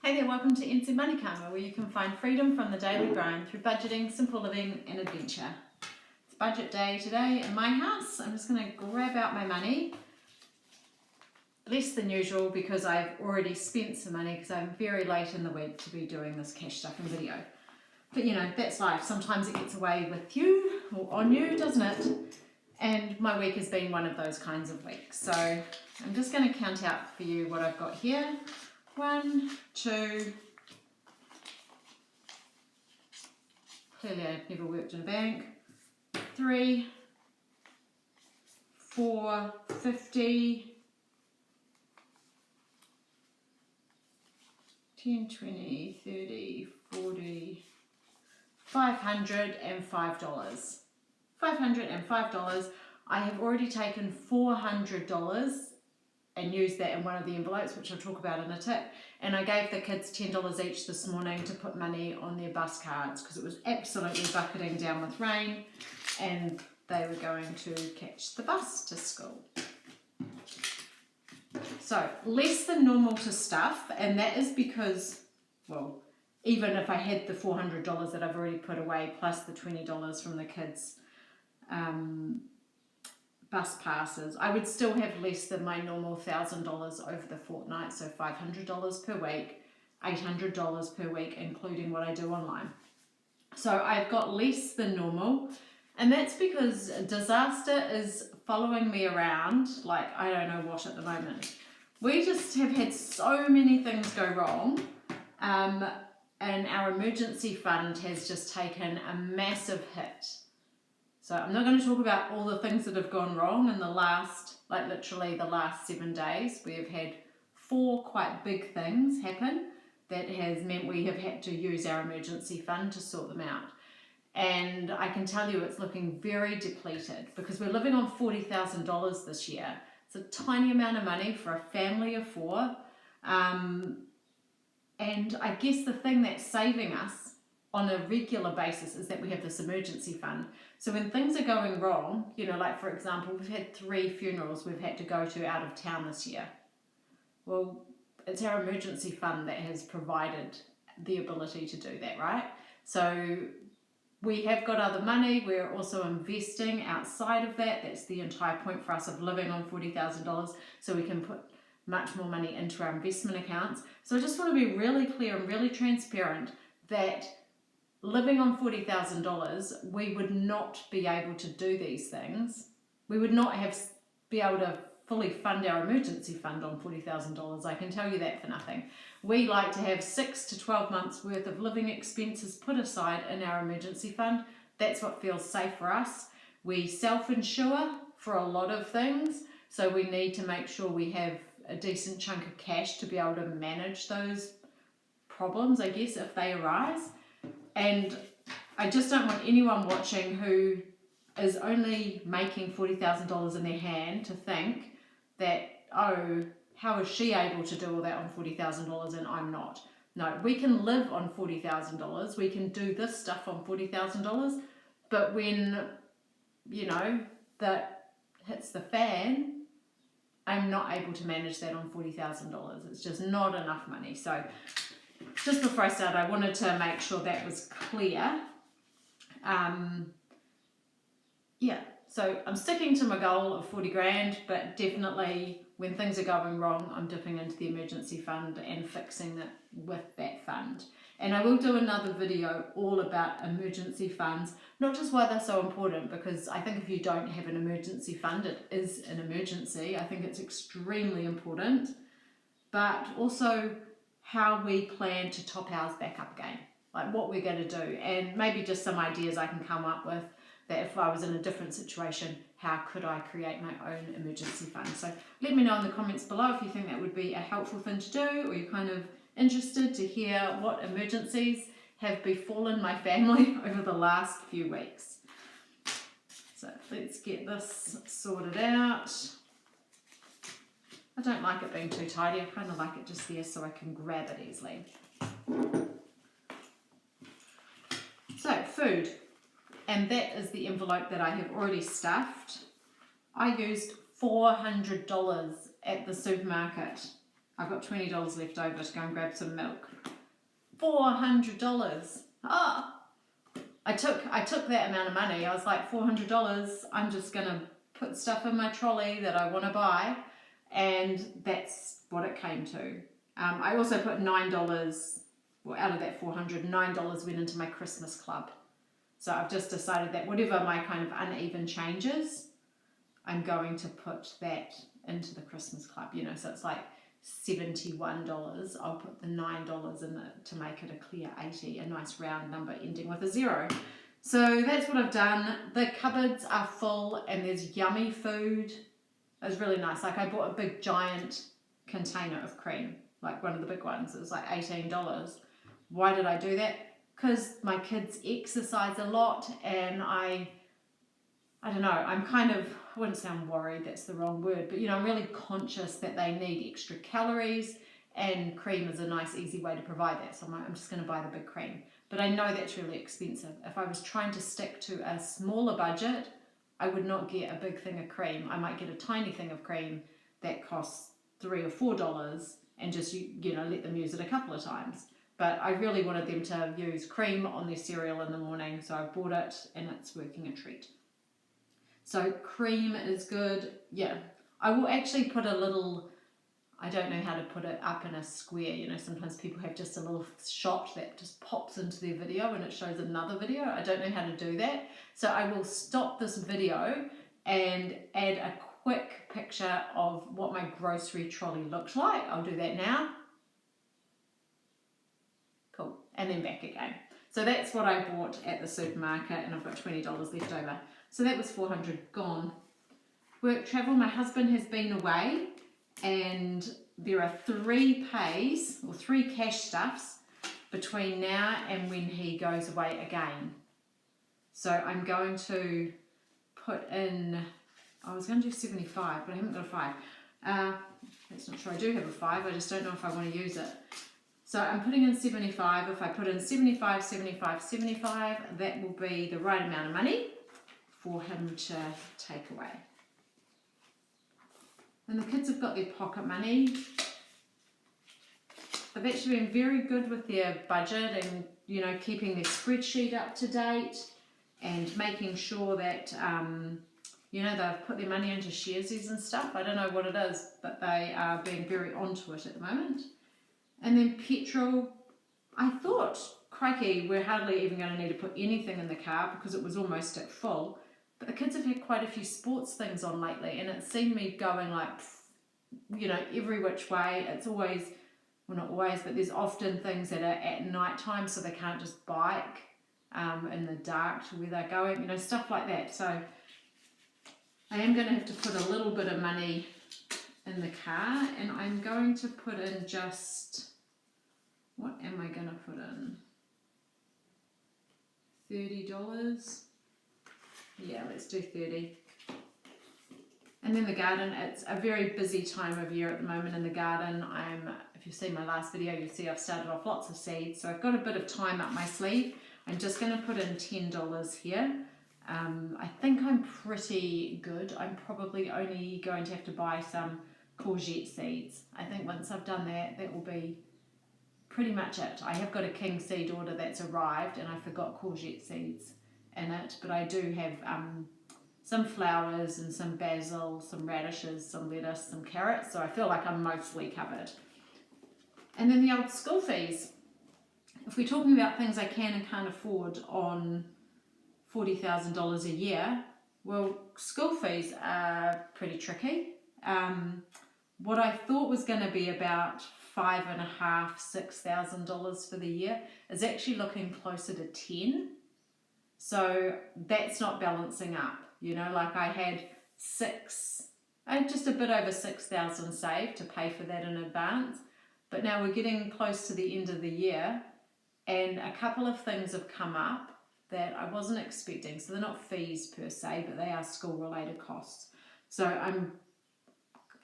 Hey there, welcome to NZ Money Karma, where you can find freedom from the daily grind through budgeting, simple living and adventure. It's budget day today in my house. I'm just going to grab out my money. Less than usual because I've already spent some money because I'm very late in the week to be doing this cash stuffing video. But you know, that's life. Sometimes it gets away with you or on you, doesn't it? And my week has been one of those kinds of weeks. So I'm just going to count out for you what I've got here. 1, 2, clearly I've never worked in a bank, 3, 4, 50, 10, 20, 30, 40, $505. $505. I have already taken $400 and used that in one of the envelopes, which I'll talk about in a tip. And I gave the kids $10 each this morning to put money on their bus cards because it was absolutely bucketing down with rain and they were going to catch the bus to school. So less than normal to stuff, and that is because, well, even if I had the $400 that I've already put away plus the $20 from the kids' bus passes, I would still have less than my normal $1,000 over the fortnight, so $500 per week, $800 per week, including what I do online. So I've got less than normal, and that's because disaster is following me around like I don't know what at the moment. We just have had so many things go wrong, and our emergency fund has just taken a massive hit. So I'm not going to talk about all the things that have gone wrong in the last, like literally the last 7 days. We have had 4 quite big things happen that has meant we have had to use our emergency fund to sort them out. And I can tell you it's looking very depleted because we're living on $40,000 this year. It's a tiny amount of money for a family of 4. And I guess the thing that's saving us on a regular basis is that we have this emergency fund. So when things are going wrong, you know, like for example, we've had 3 funerals we've had to go to out of town this year. Well, it's our emergency fund that has provided the ability to do that, right? So we have got other money. We're also investing outside of that. That's the entire point for us of living on $40,000, so we can put much more money into our investment accounts. So I just want to be really clear and really transparent that living on $40,000, we would not be able to do these things. We would not be able to fully fund our emergency fund on $40,000. I can tell you that for nothing. We like to have 6 to 12 months worth of living expenses put aside in our emergency fund. That's what feels safe for us. We self-insure for a lot of things, so we need to make sure we have a decent chunk of cash to be able to manage those problems, I guess, if they arise. And I just don't want anyone watching who is only making $40,000 in their hand to think that, oh, how is she able to do all that on $40,000 and I'm not? No, we can live on $40,000. We can do this stuff on $40,000. But when, you know, that hits the fan, I'm not able to manage that on $40,000. It's just not enough money. So just before I start, I wanted to make sure that was clear. Yeah, so I'm sticking to my goal of 40 grand, but definitely when things are going wrong, I'm dipping into the emergency fund and fixing it with that fund. And I will do another video all about emergency funds, not just why they're so important, because I think if you don't have an emergency fund, it is an emergency. I think it's extremely important, but also how we plan to top ours back up again, like what we're going to do, and maybe just some ideas I can come up with that if I was in a different situation, how could I create my own emergency fund? So let me know in the comments below if you think that would be a helpful thing to do, or you're kind of interested to hear what emergencies have befallen my family over the last few weeks. So let's get this sorted out. I don't like it being too tidy. I kind of like it just there so I can grab it easily. So food, and that is the envelope that I have already stuffed. I used $400 at the supermarket I've got $20 left over to go and grab some milk. $400. I took that amount of money. I was like, $400, I'm just going to put stuff in my trolley that I want to buy. And that's what it came to. I also put $9, well, out of that $400, $9 went into my Christmas club. So I've just decided that whatever my kind of uneven changes, I'm going to put that into the Christmas club, you know, so it's like $71. I'll put the $9 in it to make it a clear 80, a nice round number ending with a 0. So that's what I've done. The cupboards are full and there's yummy food. It's really nice. Like I bought a big giant container of cream, like one of the big ones. It was like $18. Why did I do that? Because my kids exercise a lot and I don't know, I'm kind of, I wouldn't say I'm worried, that's the wrong word, but you know, I'm really conscious that they need extra calories and cream is a nice easy way to provide that. So I'm just going to buy the big cream. But I know that's really expensive. If I was trying to stick to a smaller budget, I would not get a big thing of cream. I might get a tiny thing of cream that costs $3 or $4 and just, you know, let them use it a couple of times. But I really wanted them to use cream on their cereal in the morning, so I bought it and it's working a treat. So cream is good. Yeah, I will actually put a little, I don't know how to put it up in a square. You know, sometimes people have just a little shot that just pops into their video and it shows another video. I don't know how to do that. So I will stop this video and add a quick picture of what my grocery trolley looks like. I'll do that now. Cool. And then back again. So that's what I bought at the supermarket and I've got $20 left over. So that was $400 gone. Work travel, my husband has been away and there are 3 pays or 3 cash stuffs between now and when he goes away again. So I'm going to put in, I was going to do 75 but I haven't got a 5. That's not true, I do have a 5, I just don't know if I want to use it. So I'm putting in 75. If I put in 75, 75, 75, that will be the right amount of money for him to take away. And the kids have got their pocket money. They've actually been very good with their budget and, you know, keeping their spreadsheet up to date and making sure that, you know, they've put their money into sharesies and stuff. I don't know what it is, but they are being very onto it at the moment. And then petrol, I thought, crikey, we're hardly even going to need to put anything in the car because it was almost at full. But the kids have had quite a few sports things on lately and it's seen me going like, you know, every which way. It's always, well not always, but there's often things that are at night time so they can't just bike in the dark to where they're going, you know, stuff like that. So I am going to have to put a little bit of money in the car and I'm going to put in just, what am I going to put in? $30? Yeah, let's do 30. And then the garden, it's a very busy time of year at the moment in the garden. If you've seen my last video, you'll see I've started off lots of seeds. So I've got a bit of time up my sleeve. I'm just going to put in $10 here. I think I'm pretty good. I'm probably only going to have to buy some courgette seeds. I think once I've done that, that will be pretty much it. I have got a king seed order that's arrived and I forgot courgette seeds in it, but I do have some flowers and some basil, some radishes, some lettuce, some carrots, so I feel like I'm mostly covered. And then the old school fees. If we're talking about things I can and can't afford on $40,000 a year, well, school fees are pretty tricky. What I thought was going to be about $5,500, $6,000 for the year is actually looking closer to 10. So that's not balancing up. You know, like I had just a bit over 6,000 saved to pay for that in advance. But now we're getting close to the end of the year and a couple of things have come up that I wasn't expecting. So they're not fees per se, but they are school related costs. So I'm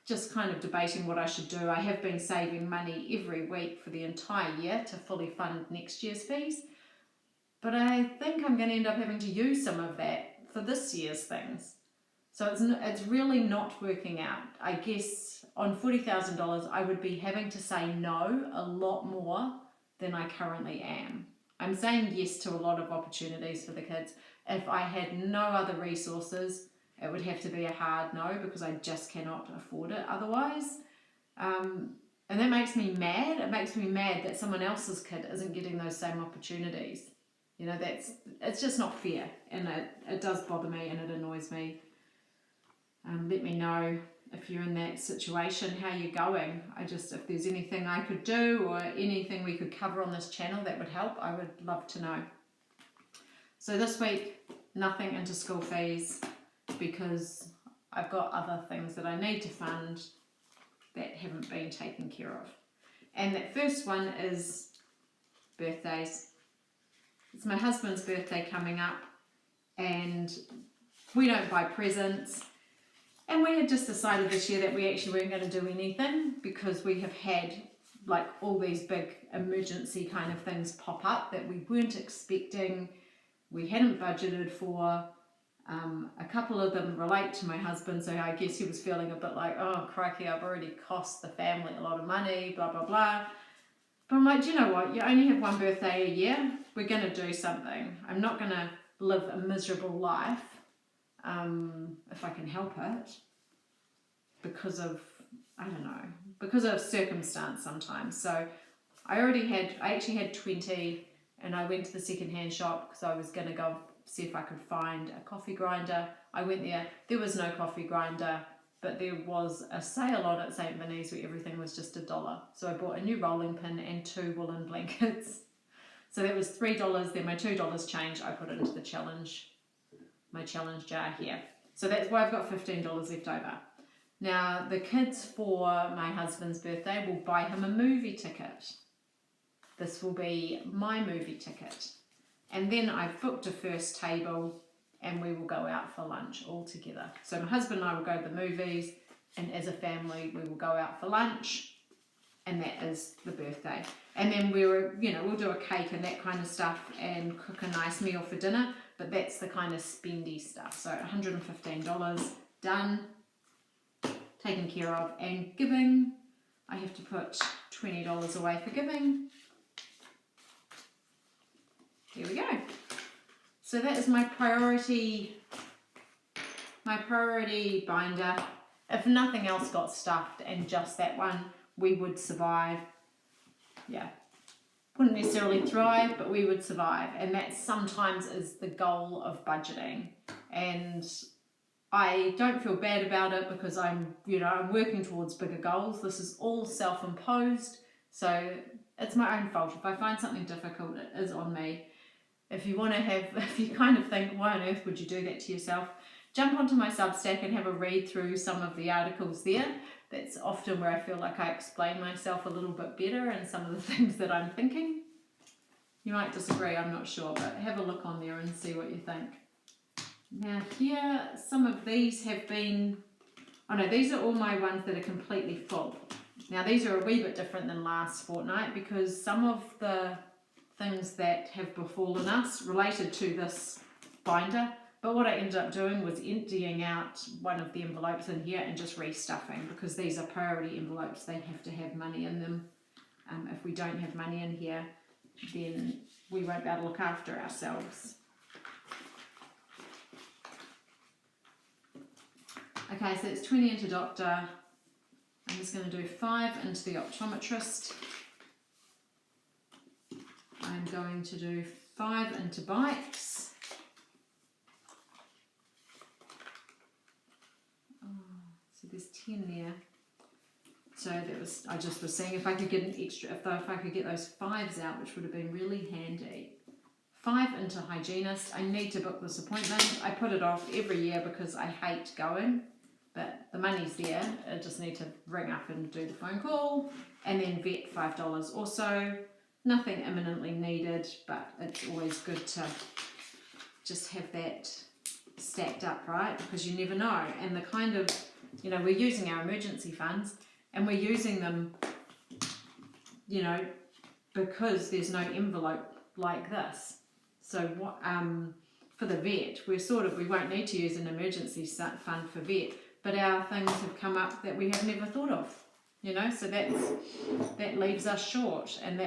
just kind of debating what I should do. I have been saving money every week for the entire year to fully fund next year's fees. But I think I'm going to end up having to use some of that for this year's things. So it's really not working out. I guess on $40,000 I would be having to say no a lot more than I currently am. I'm saying yes to a lot of opportunities for the kids. If I had no other resources, it would have to be a hard no because I just cannot afford it otherwise. And that makes me mad. It makes me mad that someone else's kid isn't getting those same opportunities. You know, it's just not fair, and it does bother me and it annoys me. Let me know if you're in that situation, how you're going. If there's anything I could do or anything we could cover on this channel that would help, I would love to know. So this week, nothing into school fees because I've got other things that I need to fund that haven't been taken care of. And that first one is birthdays. It's my husband's birthday coming up and we don't buy presents. And we had just decided this year that we actually weren't going to do anything because we have had like all these big emergency kind of things pop up that we weren't expecting, we hadn't budgeted for. A couple of them relate to my husband, so I guess he was feeling a bit like, oh crikey, I've already cost the family a lot of money, blah blah blah. But I'm like, do you know what, you only have one birthday a year, we're going to do something. I'm not going to live a miserable life if I can help it because of, I don't know, because of circumstance sometimes. So I actually had 20 and I went to the second-hand shop because I was going to go see if I could find a coffee grinder. I went there was no coffee grinder, but there was a sale on at St. Vinny's where everything was just $1. So I bought a new rolling pin and 2 woolen blankets. So that was $3, then my $2 change I put it into my challenge jar here. So that's why I've got $15 left over. Now the kids for my husband's birthday will buy him a movie ticket. This will be my movie ticket. And then I've booked a first table and we will go out for lunch all together. So my husband and I will go to the movies and as a family we will go out for lunch, and that is the birthday. And then we'll do a cake and that kind of stuff and cook a nice meal for dinner, but that's the kind of spendy stuff. So $115 done, taken care of. And giving, I have to put $20 away for giving. There we go. So that is my priority binder. If nothing else got stuffed and just that one, we would survive. Yeah. Wouldn't necessarily thrive, but we would survive. And that sometimes is the goal of budgeting. And I don't feel bad about it because I'm working towards bigger goals. This is all self-imposed. So it's my own fault. If I find something difficult, it is on me. If you kind of think, why on earth would you do that to yourself? Jump onto my Substack and have a read through some of the articles there. That's often where I feel like I explain myself a little bit better and some of the things that I'm thinking. You might disagree, I'm not sure, but have a look on there and see what you think. Now here, some of these have been, these are all my ones that are completely full. Now these are a wee bit different than last fortnight because some of the things that have befallen us related to this binder, but what I ended up doing was emptying out one of the envelopes in here and just restuffing because these are priority envelopes. They have to have money in them. If we don't have money in here, then we won't be able to look after ourselves. Okay, so it's 20 into doctor. I'm just going to do 5 into the optometrist. I'm going to do 5 into bikes. So there's 10 there. So I just was seeing if I could get an extra, if I could get those 5s out, which would have been really handy. 5 into hygienist. I need to book this appointment. I put it off every year because I hate going, but the money's there. I just need to ring up and do the phone call. And then vet, $5 also. Nothing imminently needed, but it's always good to just have that stacked up, right? Because you never know. And the kind of, we're using our emergency funds and we're using them, because there's no envelope like this. So for the vet. We won't need to use an emergency fund for vet, but our things have come up that we have never thought of, you know, so that leaves us short, and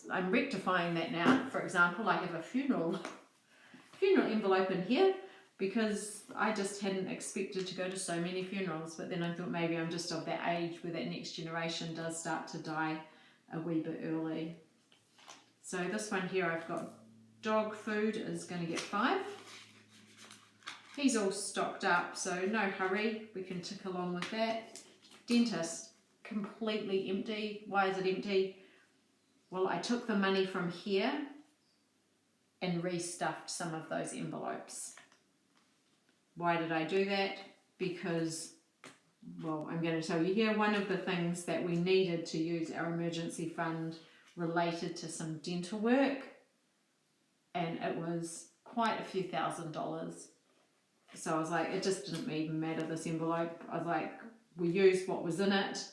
I'm rectifying that now. For example, I have a funeral envelope in here because I just hadn't expected to go to so many funerals, but then I thought maybe I'm just of that age where that next generation does start to die a wee bit early. So this one here, I've got dog food is going to get 5. He's all stocked up, so no hurry, we can tick along with that. Dentist, completely empty. Why is it empty? Well, I took the money from here and restuffed some of those envelopes. Why did I do that? Because, well, I'm going to tell you here, one of the things that we needed to use our emergency fund related to some dental work, and it was quite a few $1,000s. So I was like, it just didn't even matter, this envelope. I was like, we used what was in it,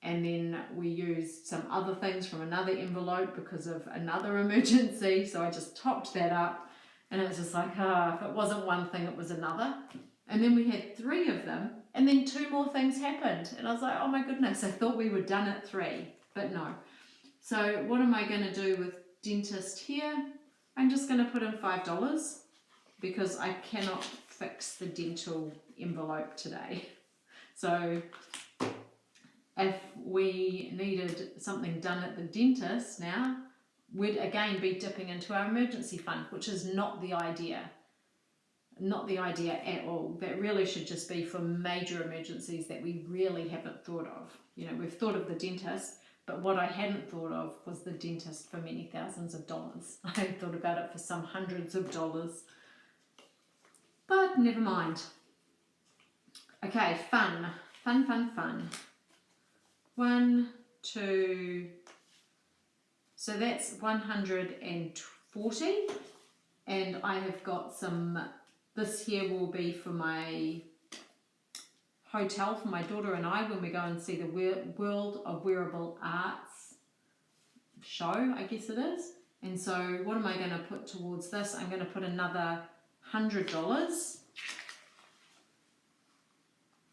and then we used some other things from another envelope because of another emergency. So I just topped that up, and it was just like, if it wasn't one thing, it was another. And then we had 3 of them, and then 2 more things happened. And I was like, oh my goodness, I thought we were done at 3, but no. So what am I going to do with dentist here? I'm just going to put in $5 because I cannot fix the dental envelope today. So if we needed something done at the dentist now, we'd again be dipping into our emergency fund, which is not the idea. Not the idea at all. That really should just be for major emergencies that we really haven't thought of. You know, we've thought of the dentist, but what I hadn't thought of was the dentist for many thousands of dollars. I had thought about it for some hundreds of dollars. But never mind. Okay, fun. 1, 2, so that's 140, and I have got some, this here will be for my hotel for my daughter and I when we go and see the World of Wearable Arts show, I guess it is. And so what am I going to put towards this? I'm going to put another $100.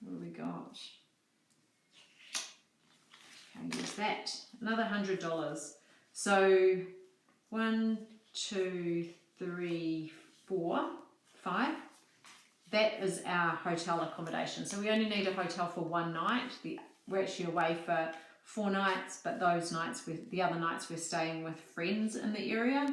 What have we got? Okay, use that. Another $100. So 1, 2, 3, 4, 5. That is our hotel accommodation. So we only need a hotel for 1 night. We're actually away for 4 nights, but the other nights we're staying with friends in the area.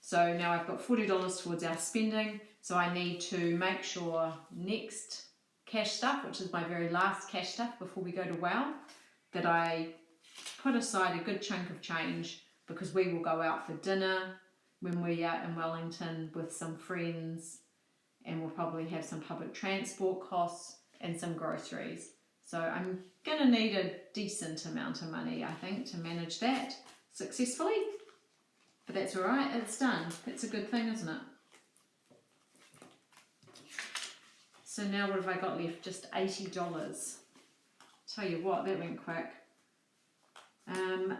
So now I've got $40 towards our spending. So I need to make sure next cash stuff, which is my very last cash stuff before we go to WOW, that I put aside a good chunk of change, because we will go out for dinner when we are in Wellington with some friends, and we'll probably have some public transport costs and some groceries. So I'm going to need a decent amount of money, I think, to manage that successfully. But that's all right, it's done. That's a good thing, isn't it? So now what have I got left? Just $80. Tell you what, that went quick.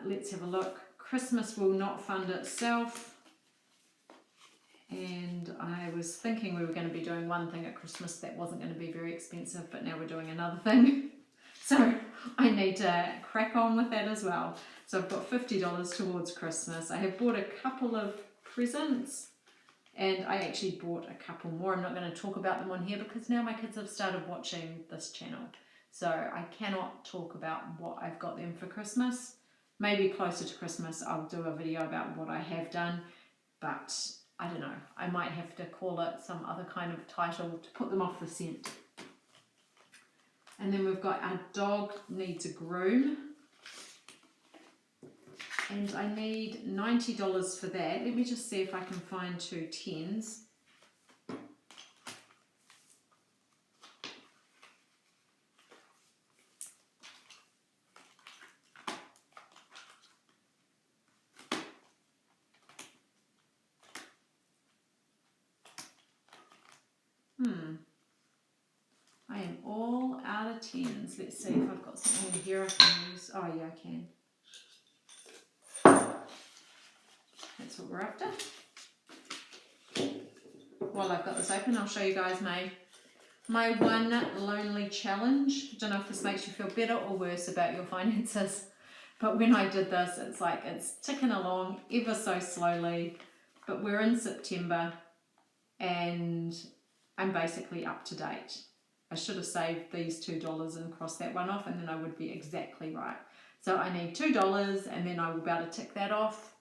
Let's have a look. Christmas will not fund itself. And I was thinking we were going to be doing one thing at Christmas that wasn't going to be very expensive, but now we're doing another thing. So I need to crack on with that as well. So I've got $50 towards Christmas. I have bought a couple of presents, and I actually bought a couple more. I'm not going to talk about them on here because now my kids have started watching this channel. So I cannot talk about what I've got them for Christmas. Maybe closer to Christmas I'll do a video about what I have done, but I don't know. I might have to call it some other kind of title to put them off the scent. And then we've got our dog needs a groom. And I need $90 for that. Let me just see if I can find 2 10s. I am all out of 10s. Let's see if I've got something here I can use. Oh yeah, I can. That's what we're after. while I've got this open, I'll show you guys my one lonely challenge. I don't know if this makes you feel better or worse about your finances, but when I did this, it's like it's ticking along ever so slowly, but we're in September and I'm basically up to date. I should have saved these $2 and crossed that one off, and then I would be exactly right. So I need $2 and then I will be able to tick that off.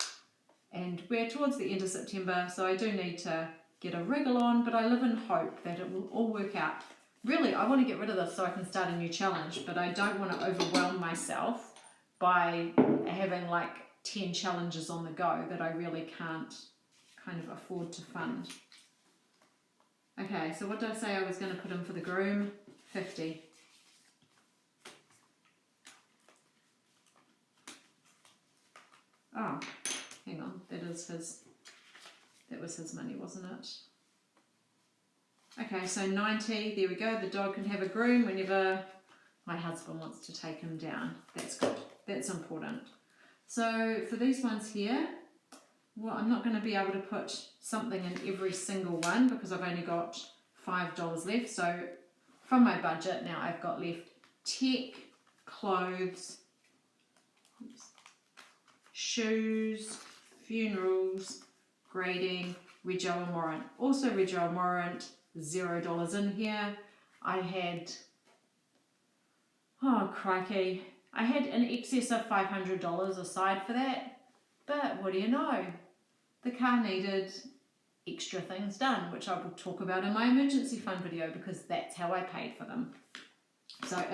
And we're towards the end of September, so I do need to get a wriggle on, but I live in hope that it will all work out. Really, I want to get rid of this so I can start a new challenge, but I don't want to overwhelm myself by having like 10 challenges on the go that I really can't kind of afford to fund. Okay, so what did I say I was going to put in for the groom? 50. Oh, hang on, that was his money, wasn't it? Okay, so 90, there we go. The dog can have a groom whenever my husband wants to take him down. That's good, that's important. So for these ones here, well, I'm not going to be able to put something in every single one because I've only got $5 left. So from my budget now, I've got left tech, clothes, shoes, funerals, grading, Reggio and Warrant. Also Reggio and Warrant, $0 in here. I had, oh crikey, I had an excess of $500 aside for that. But what do you know? The car needed extra things done, which I will talk about in my emergency fund video because that's how I paid for them. So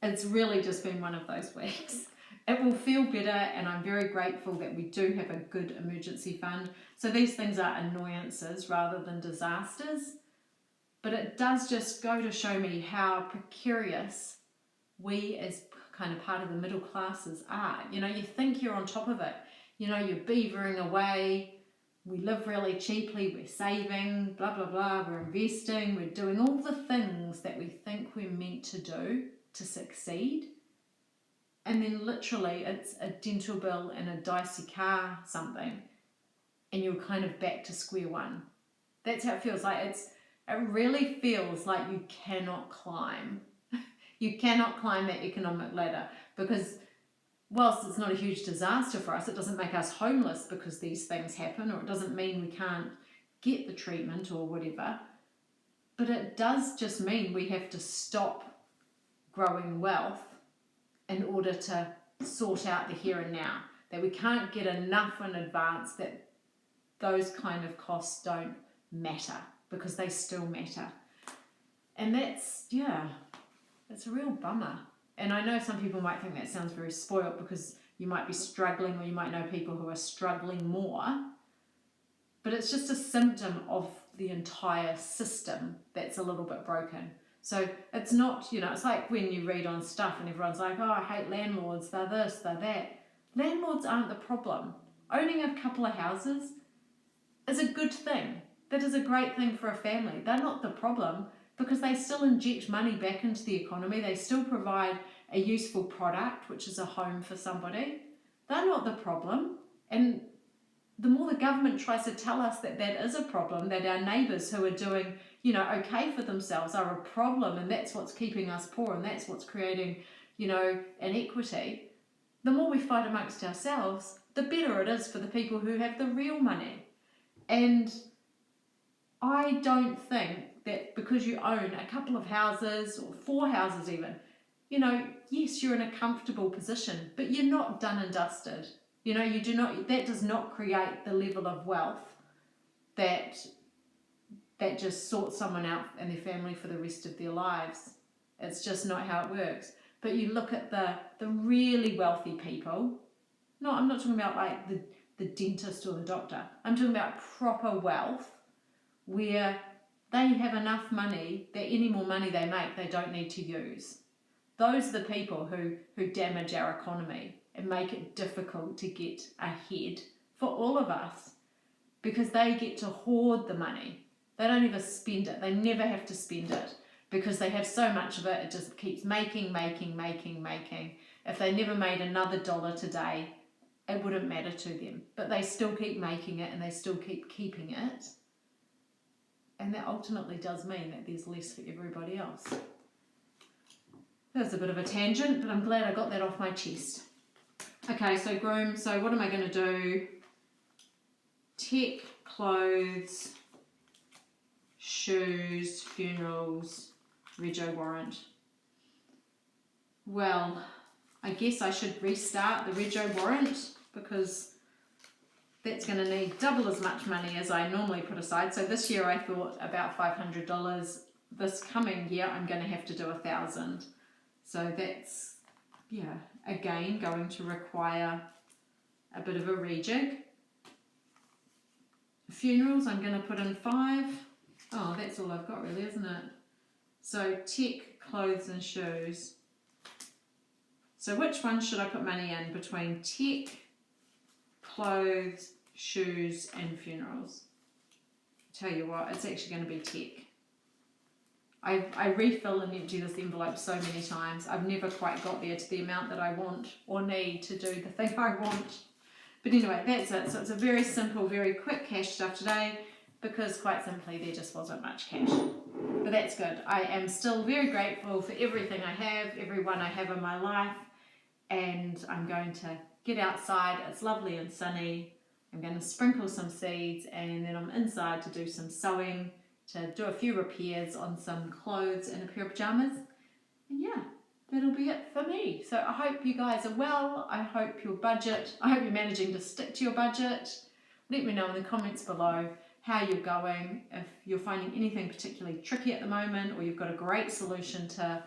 it's really just been one of those weeks. It will feel better, and I'm very grateful that we do have a good emergency fund. So these things are annoyances rather than disasters, but it does just go to show me how precarious we as kind of part of the middle classes are. You know, you think you're on top of it. You know, you're beavering away. We live really cheaply. We're saving, blah, blah, blah. We're investing. We're doing all the things that we think we're meant to do to succeed. And then literally it's a dental bill and a dicey car something, and you're kind of back to square one. That's how it feels like. It really feels like you cannot climb. You cannot climb that economic ladder because whilst it's not a huge disaster for us, it doesn't make us homeless because these things happen, or it doesn't mean we can't get the treatment or whatever. But it does just mean we have to stop growing wealth in order to sort out the here and now. That we can't get enough in advance that those kind of costs don't matter because they still matter. And that's a real bummer. And I know some people might think that sounds very spoiled because you might be struggling, or you might know people who are struggling more, but it's just a symptom of the entire system that's a little bit broken. So it's not, it's like when you read on stuff and everyone's like, oh, I hate landlords, they're this, they're that. Landlords aren't the problem. Owning a couple of houses is a good thing. That is a great thing for a family. They're not the problem because they still inject money back into the economy. They still provide a useful product, which is a home for somebody. They're not the problem. And the more the government tries to tell us that that is a problem, that our neighbours who are doing, okay for themselves are a problem, and that's what's keeping us poor, and that's what's creating, inequity, the more we fight amongst ourselves, the better it is for the people who have the real money. And I don't think that because you own a couple of houses or 4 houses even, yes, you're in a comfortable position, but you're not done and dusted. That does not create the level of wealth that just sorts someone out and their family for the rest of their lives. It's just not how it works. But you look at the really wealthy people. No, I'm not talking about like the dentist or the doctor. I'm talking about proper wealth where they have enough money that any more money they make, they don't need to use. Those are the people who damage our economy and make it difficult to get ahead for all of us because they get to hoard the money. They don't ever spend it. They never have to spend it because they have so much of it. It just keeps making. If they never made another dollar today, it wouldn't matter to them. But they still keep making it and they still keep keeping it. And that ultimately does mean that there's less for everybody else. That's a bit of a tangent, but I'm glad I got that off my chest. Okay, so groom, so what am I going to do? Tech, clothes, shoes, funerals, rego warrant. Well, I guess I should restart the rego warrant because that's going to need double as much money as I normally put aside. So this year I thought about $500. This coming year I'm going to have to do $1,000. So that's, yeah, again going to require a bit of a rejig. Funerals I'm going to put in 5. Oh, that's all I've got really, isn't it? So tech, clothes and shoes. So which one should I put money in between tech, clothes, shoes and funerals? Tell you what, it's actually going to be tech. I refill and empty this envelope so many times. I've never quite got there to the amount that I want or need to do the thing I want. But anyway, that's it. So it's a very simple, very quick cash stuff today because quite simply there just wasn't much cash. But that's good. I am still very grateful for everything I have, everyone I have in my life, and I'm going to get outside. It's lovely and sunny. I'm going to sprinkle some seeds and then I'm inside to do some sewing, to do a few repairs on some clothes and a pair of pajamas. And yeah, that'll be it for me. So I hope you guys are well. I hope you're managing to stick to your budget. Let me know in the comments below how you're going, if you're finding anything particularly tricky at the moment or you've got a great solution to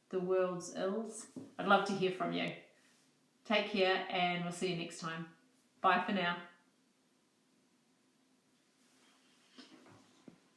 the world's ills. I'd love to hear from you. Take care and we'll see you next time. Bye for now.